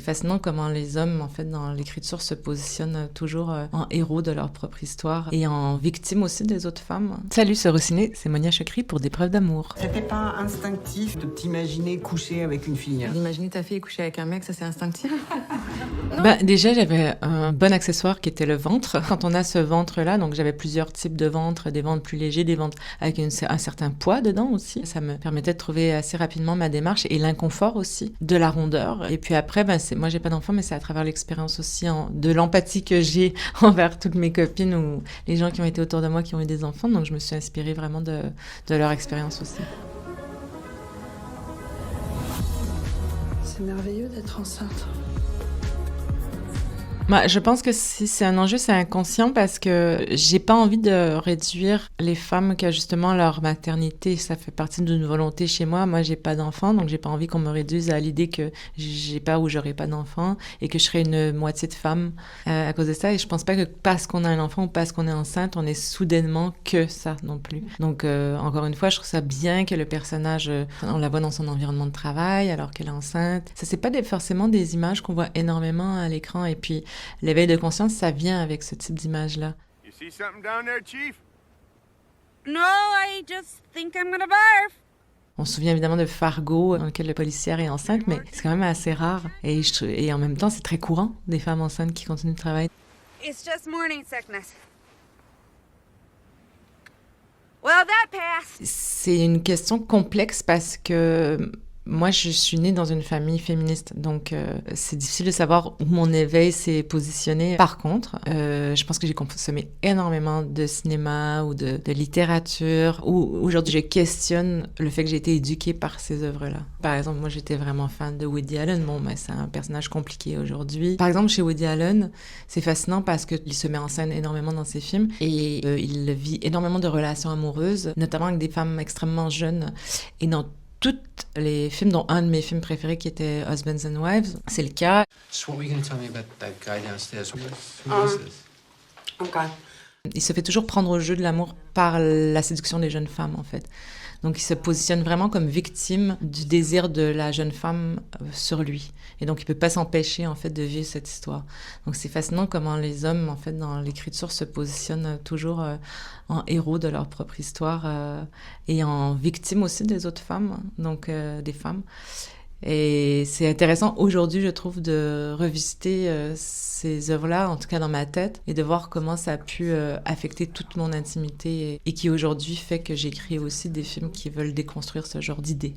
fascinant comment les hommes, en fait, dans l'écriture, se positionnent toujours en héros de leur propre histoire et en victimes aussi des autres femmes. Salut, c'est Rossiné, c'est Monia Chokri pour Des preuves d'amour. C'était pas instinctif de t'imaginer coucher avec une fille? D'imaginer ta fille coucher avec un mec, ça c'est instinctif? Déjà, j'avais un bon accessoire qui était le ventre. Quand on a ce ventre-là, donc j'avais plusieurs types de ventres, des ventres plus légers, des ventres avec un certain poids dedans aussi. Ça me permettait de trouver assez rapidement ma démarche et l'inconfort aussi, de la rondeur. Et puis après, moi j'ai pas d'enfant, mais c'est à travers l'expérience aussi de l'empathie que j'ai envers toutes mes copines ou les gens qui ont été autour de moi qui ont eu des enfants. Donc je me suis inspirée vraiment de leur expérience aussi. C'est merveilleux d'être enceinte. Je pense que si c'est un enjeu, c'est inconscient parce que j'ai pas envie de réduire les femmes que justement leur maternité, ça fait partie d'une volonté chez moi. Moi, j'ai pas d'enfant, donc j'ai pas envie qu'on me réduise à l'idée que j'ai pas ou j'aurai pas d'enfant et que je serai une moitié de femme à cause de ça. Et je pense pas que parce qu'on a un enfant ou parce qu'on est enceinte, on est soudainement que ça non plus. Donc, encore une fois, je trouve ça bien que le personnage, on la voit dans son environnement de travail alors qu'elle est enceinte. Ça, c'est pas forcément des images qu'on voit énormément à l'écran et puis l'éveil de conscience, ça vient avec ce type d'image-là. You see something down there, Chief? No, I just think I'm gonna barf. On se souvient évidemment de Fargo, dans lequel la policière est enceinte, mais c'est quand même assez rare. Et en même temps, c'est très courant, des femmes enceintes qui continuent de travailler. It's just morning sickness. Well, that passed. C'est une question complexe parce que moi, je suis née dans une famille féministe, donc c'est difficile de savoir où mon éveil s'est positionné. Par contre, je pense que j'ai consommé énormément de cinéma ou de littérature, où aujourd'hui je questionne le fait que j'ai été éduquée par ces œuvres-là. Par exemple, moi j'étais vraiment fan de Woody Allen. Bon, c'est un personnage compliqué aujourd'hui. Par exemple, chez Woody Allen, c'est fascinant parce qu'il se met en scène énormément dans ses films et il vit énormément de relations amoureuses, notamment avec des femmes extrêmement jeunes. Et dans tous les films, dont un de mes films préférés qui était Husbands and Wives, c'est le cas. So what were you going to tell me about that guy downstairs? Who is this? Okay. Il se fait toujours prendre au jeu de l'amour par la séduction des jeunes femmes, en fait. Donc, il se positionne vraiment comme victime du désir de la jeune femme sur lui. Et donc, il peut pas s'empêcher, en fait, de vivre cette histoire. Donc, c'est fascinant comment les hommes, en fait, dans l'écriture, se positionnent toujours en héros de leur propre histoire et en victime aussi des autres femmes, donc des femmes. Et c'est intéressant aujourd'hui, je trouve, de revisiter ces œuvres-là, en tout cas dans ma tête, et de voir comment ça a pu affecter toute mon intimité et qui aujourd'hui fait que j'écris aussi des films qui veulent déconstruire ce genre d'idées.